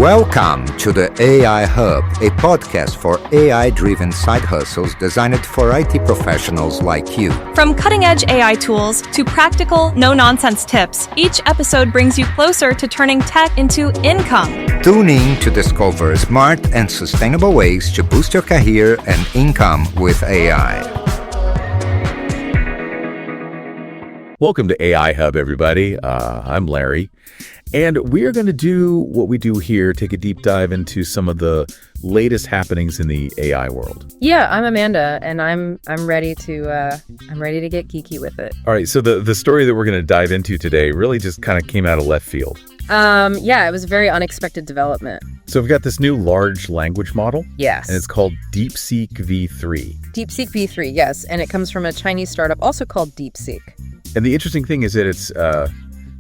Welcome to the AI Hub, a podcast for AI-driven side hustles designed for IT professionals like you. From cutting-edge AI tools to practical, no-nonsense tips, each episode brings you closer to turning tech into income. Tune in to discover smart and sustainable ways to boost your career and income with AI. Welcome to AI Hub, everybody. I'm Larry, and we are going to do what we do here, take a deep dive into some of the latest happenings in the AI world. Yeah, I'm Amanda, and I'm ready to get geeky with it. All right, so the story that we're going to dive into today really just kind of came out of left field. Yeah, it was a very unexpected development. So we've got this new large language model. Yes. And it's called DeepSeek V3. DeepSeek V3, yes, and it comes from a Chinese startup also called DeepSeek. And the interesting thing is that it's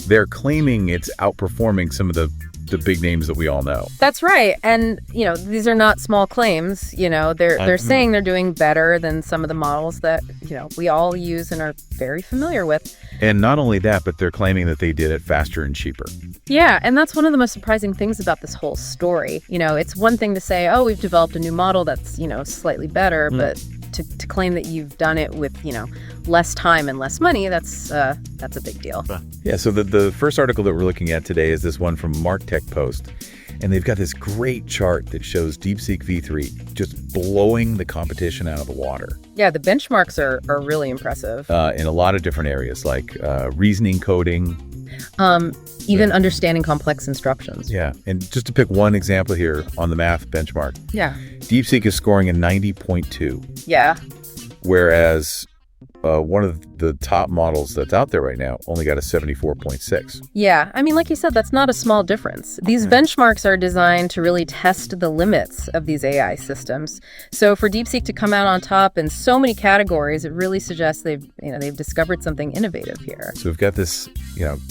they're claiming it's outperforming some of the big names that we all know. That's right. And, these are not small claims. They're saying they're doing better than some of the models that, we all use and are very familiar with. And not only that, but they're claiming that they did it faster and cheaper. Yeah, and that's one of the most surprising things about this whole story. It's one thing to say, oh, we've developed a new model that's, slightly better, but to claim that you've done it with, less time and less money, that's a big deal. Yeah, so the first article that we're looking at today is this one from MarkTech Post. And they've got this great chart that shows DeepSeek V3 just blowing the competition out of the water. Yeah, the benchmarks are really impressive. In a lot of different areas, like reasoning coding. Even understanding complex instructions. Yeah, and just to pick one example here on the math benchmark. Yeah. DeepSeek is scoring a 90.2. Yeah. Whereas one of the top models that's out there right now only got a 74.6. Yeah, I mean, like you said, that's not a small difference. These benchmarks are designed to really test the limits of these AI systems. So for DeepSeek to come out on top in so many categories, it really suggests they've discovered something innovative here. So we've got this,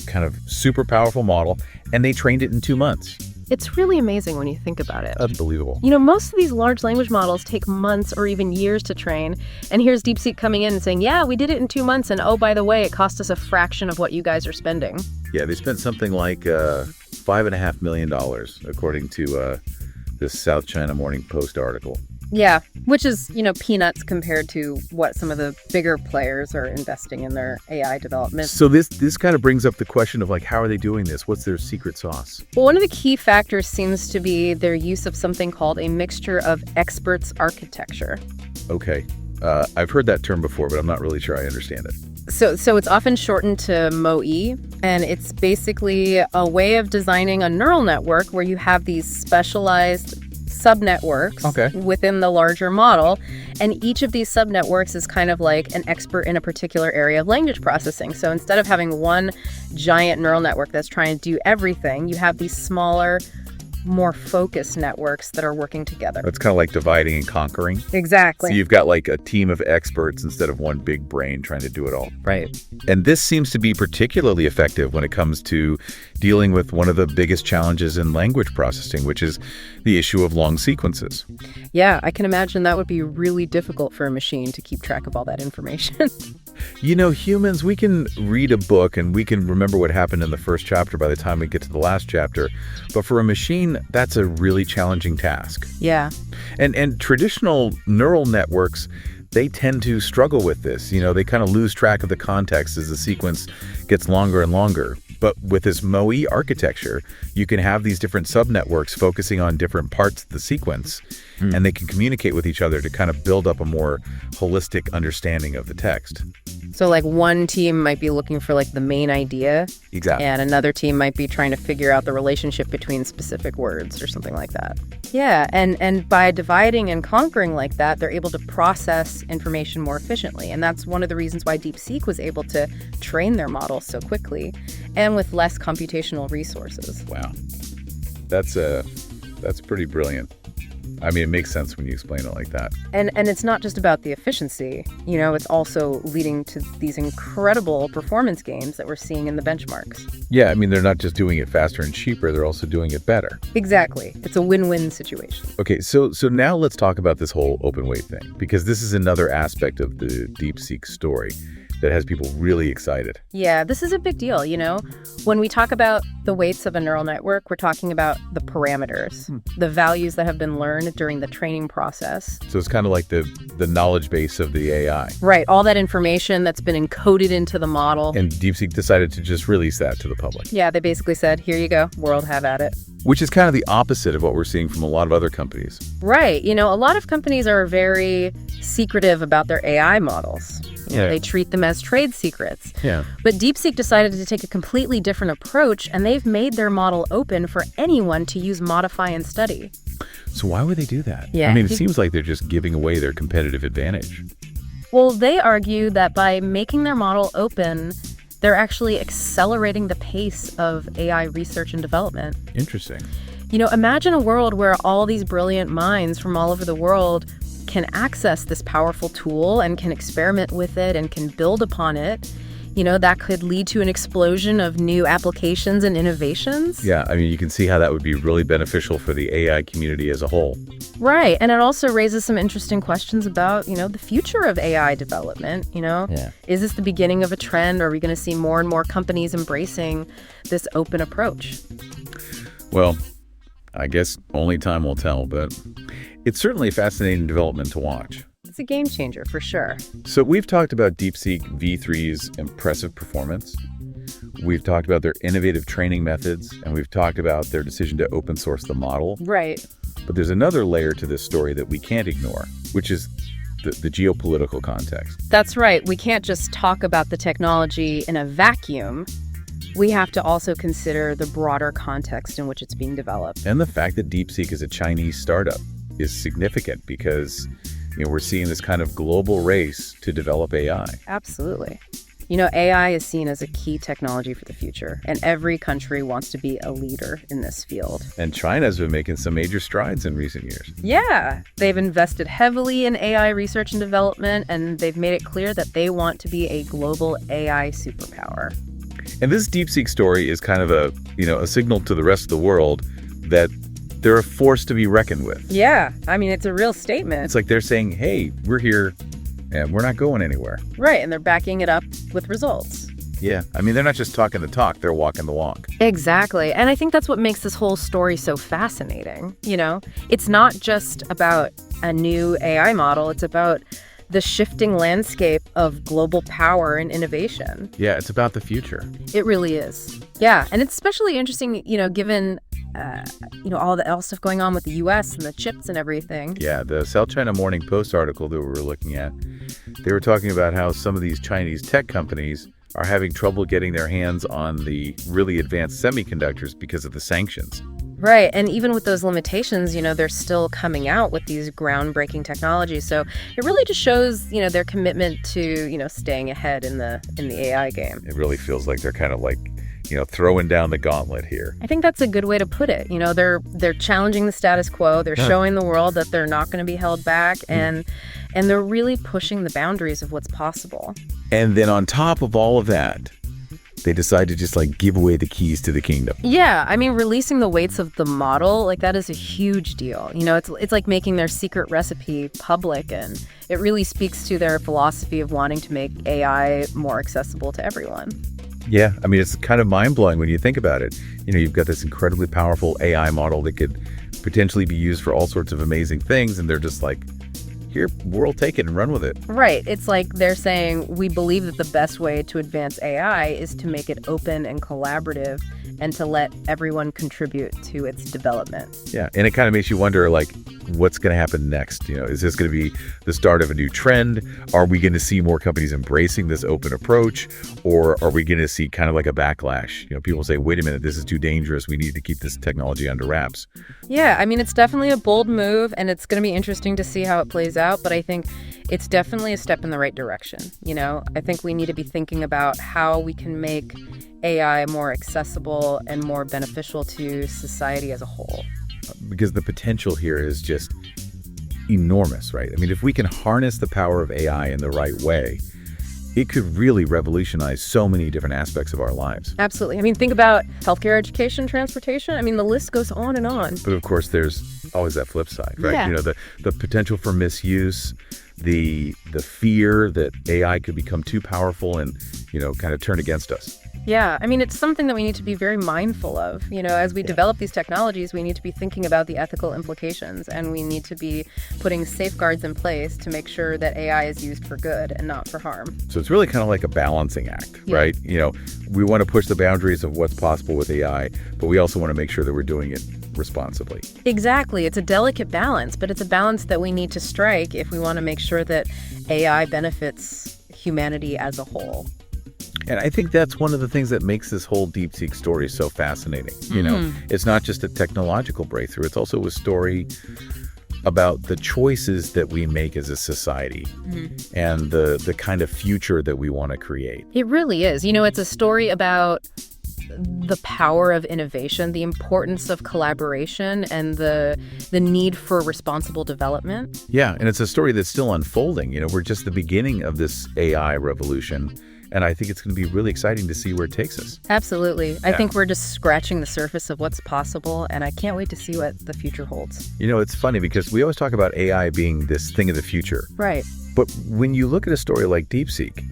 kind of super powerful model, and they trained it in 2 months. It's really amazing when you think about it. Unbelievable. Most of these large language models take months or even years to train. And here's DeepSeek coming in and saying, yeah, we did it in 2 months. And oh, by the way, it cost us a fraction of what you guys are spending. Yeah, they spent something like $5.5 million, according to this South China Morning Post article. Yeah, which is, peanuts compared to what some of the bigger players are investing in their AI development. So this kind of brings up the question of, how are they doing this? What's their secret sauce? Well, one of the key factors seems to be their use of something called a mixture of experts architecture. Okay. I've heard that term before, but I'm not really sure I understand it. So it's often shortened to MOE, and it's basically a way of designing a neural network where you have these specialized subnetworks within the larger model. And each of these subnetworks is kind of like an expert in a particular area of language processing. So instead of having one giant neural network that's trying to do everything, you have these smaller, more focused networks that are working together. It's kind of like dividing and conquering. Exactly. So you've got a team of experts instead of one big brain trying to do it all. Right. And this seems to be particularly effective when it comes to dealing with one of the biggest challenges in language processing, which is the issue of long sequences. Yeah, I can imagine that would be really difficult for a machine to keep track of all that information. Humans, we can read a book and we can remember what happened in the first chapter by the time we get to the last chapter. But for a machine, that's a really challenging task. Yeah. And traditional neural networks, they tend to struggle with this. They kind of lose track of the context as the sequence gets longer and longer. But with this MOE architecture, you can have these different subnetworks focusing on different parts of the sequence, and they can communicate with each other to kind of build up a more holistic understanding of the text. So one team might be looking for the main idea. Exactly. And another team might be trying to figure out the relationship between specific words or something like that. Yeah, and by dividing and conquering like that, they're able to process information more efficiently. And that's one of the reasons why DeepSeek was able to train their model so quickly and with less computational resources. Wow. That's pretty brilliant. I mean, it makes sense when you explain it like that. And it's not just about the efficiency, it's also leading to these incredible performance gains that we're seeing in the benchmarks. Yeah, I mean, they're not just doing it faster and cheaper, they're also doing it better. Exactly. It's a win-win situation. Okay, so now let's talk about this whole open weight thing, because this is another aspect of the DeepSeek story. that has people really excited. Yeah, this is a big deal, When we talk about the weights of a neural network, we're talking about the parameters, the values that have been learned during the training process. So it's kind of like the knowledge base of the AI. Right, all that information that's been encoded into the model. And DeepSeek decided to just release that to the public. Yeah, they basically said, here you go, world, have at it. Which is kind of the opposite of what we're seeing from a lot of other companies. Right, a lot of companies are very secretive about their AI models. They treat them as trade secrets. Yeah. But DeepSeek decided to take a completely different approach, and they've made their model open for anyone to use, modify, and study. So why would they do that? Yeah. I mean, it seems like they're just giving away their competitive advantage. Well, they argue that by making their model open, they're actually accelerating the pace of AI research and development. Interesting. Imagine a world where all these brilliant minds from all over the world can access this powerful tool and can experiment with it and can build upon it. That could lead to an explosion of new applications and innovations. Yeah, I mean, you can see how that would be really beneficial for the AI community as a whole. Right, and it also raises some interesting questions about, the future of AI development, Yeah. Is this the beginning of a trend, or are we going to see more and more companies embracing this open approach? Well, I guess only time will tell, but it's certainly a fascinating development to watch. It's a game changer for sure. So we've talked about DeepSeek V3's impressive performance. We've talked about their innovative training methods, and we've talked about their decision to open source the model. Right. But there's another layer to this story that we can't ignore, which is the geopolitical context. That's right. We can't just talk about the technology in a vacuum. We have to also consider the broader context in which it's being developed. And the fact that DeepSeek is a Chinese startup is significant because we're seeing this kind of global race to develop AI. Absolutely. AI is seen as a key technology for the future, and every country wants to be a leader in this field. And China's been making some major strides in recent years. Yeah, they've invested heavily in AI research and development, and they've made it clear that they want to be a global AI superpower. And this DeepSeek story is kind of a signal to the rest of the world that they're a force to be reckoned with. Yeah, I mean, it's a real statement. It's like they're saying, hey, we're here and we're not going anywhere. Right, and they're backing it up with results. Yeah, I mean, they're not just talking the talk, they're walking the walk. Exactly, and I think that's what makes this whole story so fascinating. It's not just about a new AI model, it's about the shifting landscape of global power and innovation. Yeah, it's about the future. It really is. Yeah, and it's especially interesting, given all the stuff going on with the U.S. and the chips and everything. Yeah, the South China Morning Post article that we were looking at, they were talking about how some of these Chinese tech companies are having trouble getting their hands on the really advanced semiconductors because of the sanctions. Right, and even with those limitations, they're still coming out with these groundbreaking technologies. So it really just shows, their commitment to, staying ahead in the AI game. It really feels like they're kind of like, throwing down the gauntlet here. I think that's a good way to put it. They're challenging the status quo. They're showing the world that they're not going to be held back, and they're really pushing the boundaries of what's possible. And then on top of all of that, they decide to just give away the keys to the kingdom. Yeah, I mean, releasing the weights of the model, that is a huge deal. It's like making their secret recipe public, and it really speaks to their philosophy of wanting to make AI more accessible to everyone. Yeah, I mean, it's kind of mind-blowing when you think about it. You've got this incredibly powerful AI model that could potentially be used for all sorts of amazing things, and they're just like, here, we'll take it and run with it. Right. It's like they're saying, we believe that the best way to advance AI is to make it open and collaborative and to let everyone contribute to its development. Yeah, and it kind of makes you wonder, what's going to happen next? Is this going to be the start of a new trend? Are we going to see more companies embracing this open approach? Or are we going to see kind of like a backlash? People say, wait a minute, this is too dangerous. We need to keep this technology under wraps. Yeah, I mean, it's definitely a bold move, and it's going to be interesting to see how it plays out. But I think it's definitely a step in the right direction. I think we need to be thinking about how we can make AI more accessible and more beneficial to society as a whole. Because the potential here is just enormous, right? I mean, if we can harness the power of AI in the right way, it could really revolutionize so many different aspects of our lives. Absolutely. I mean, think about healthcare, education, transportation. I mean, the list goes on and on. But of course, there's always that flip side, right? Yeah. You know, the potential for misuse, the fear that AI could become too powerful and, you know, kind of turn against us. Yeah, I mean, it's something that we need to be very mindful of. You know, as we develop these technologies, we need to be thinking about the ethical implications, and we need to be putting safeguards in place to make sure that AI is used for good and not for harm. So it's really kind of like a balancing act, right? You know, we want to push the boundaries of what's possible with AI, but we also want to make sure that we're doing it responsibly. Exactly. It's a delicate balance, but it's a balance that we need to strike if we want to make sure that AI benefits humanity as a whole. And I think that's one of the things that makes this whole DeepSeek story so fascinating. You know, it's not just a technological breakthrough. It's also a story about the choices that we make as a society and the kind of future that we want to create. It really is. You know, it's a story about the power of innovation, the importance of collaboration, and the need for responsible development. Yeah, and it's a story that's still unfolding. You know, we're just the beginning of this AI revolution. And I think it's going to be really exciting to see where it takes us. Absolutely. I think we're just scratching the surface of what's possible, and I can't wait to see what the future holds. You know, it's funny because we always talk about AI being this thing of the future. Right. But when you look at a story like DeepSeek,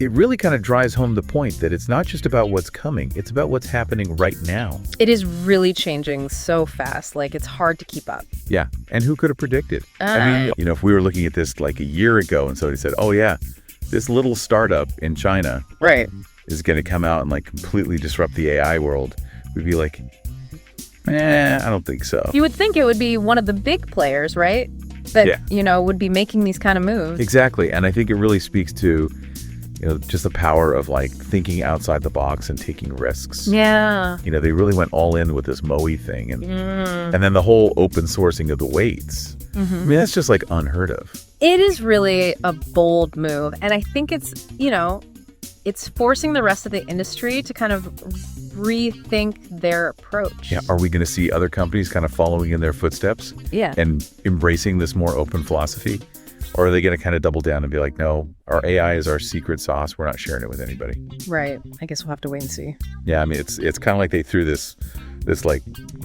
it really kind of drives home the point that it's not just about what's coming, it's about what's happening right now. It is really changing so fast, like it's hard to keep up. Yeah, and who could have predicted? I mean, you know, if we were looking at this like a year ago and somebody said, oh yeah, this little startup in China is going to come out and like completely disrupt the AI world, we'd be like, I don't think so. You would think it would be one of the big players, right? That, you know, would be making these kind of moves. Exactly. And I think it really speaks to, you know, just the power of like thinking outside the box and taking risks. Yeah. You know, they really went all in with this MOE thing. And then the whole open sourcing of the weights. I mean, that's just like unheard of. It is really a bold move. And I think it's, you know, it's forcing the rest of the industry to kind of rethink their approach. Yeah. Are we going to see other companies kind of following in their footsteps? Yeah. And embracing this more open philosophy? Or are they going to kind of double down and be like, no, our AI is our secret sauce. We're not sharing it with anybody. Right. I guess we'll have to wait and see. Yeah. I mean, it's kind of like they threw this like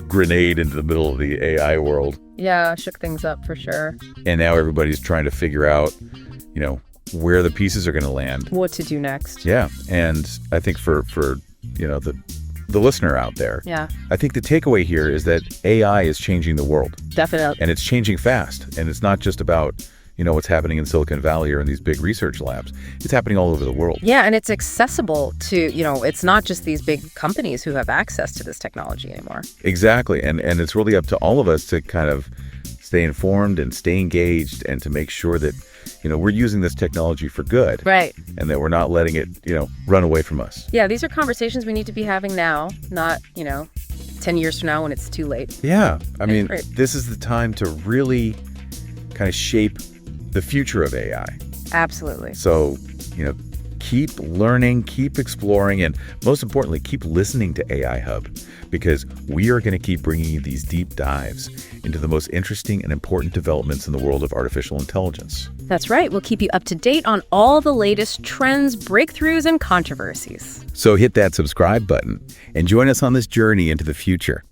grenade into the middle of the AI world. Yeah, shook things up for sure. And now everybody's trying to figure out, you know, where the pieces are going to land. What to do next. Yeah. And I think for you know, the listener out there, I think the takeaway here is that AI is changing the world. Definitely. And it's changing fast. And it's not just about, you know, what's happening in Silicon Valley or in these big research labs. It's happening all over the world. Yeah, and it's accessible to, you know, it's not just these big companies who have access to this technology anymore. Exactly. And it's really up to all of us to kind of stay informed and stay engaged and to make sure that, you know, we're using this technology for good. Right. And that we're not letting it, you know, run away from us. Yeah, these are conversations we need to be having now, not, you know, 10 years from now when it's too late. Yeah. I mean, this is the time to really kind of shape the future of AI. Absolutely. So, you know, keep learning, keep exploring, and most importantly, keep listening to AI Hub, because we are going to keep bringing you these deep dives into the most interesting and important developments in the world of artificial intelligence. That's right. We'll keep you up to date on all the latest trends, breakthroughs, and controversies. So hit that subscribe button and join us on this journey into the future.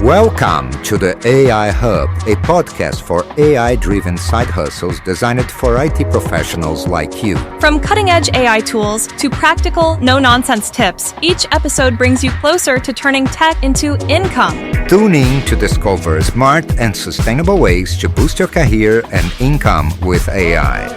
Welcome to the AI Hub, a podcast for AI-driven side hustles designed for IT professionals like you. From cutting-edge AI tools to practical, no-nonsense tips, each episode brings you closer to turning tech into income. Tune in to discover smart and sustainable ways to boost your career and income with AI.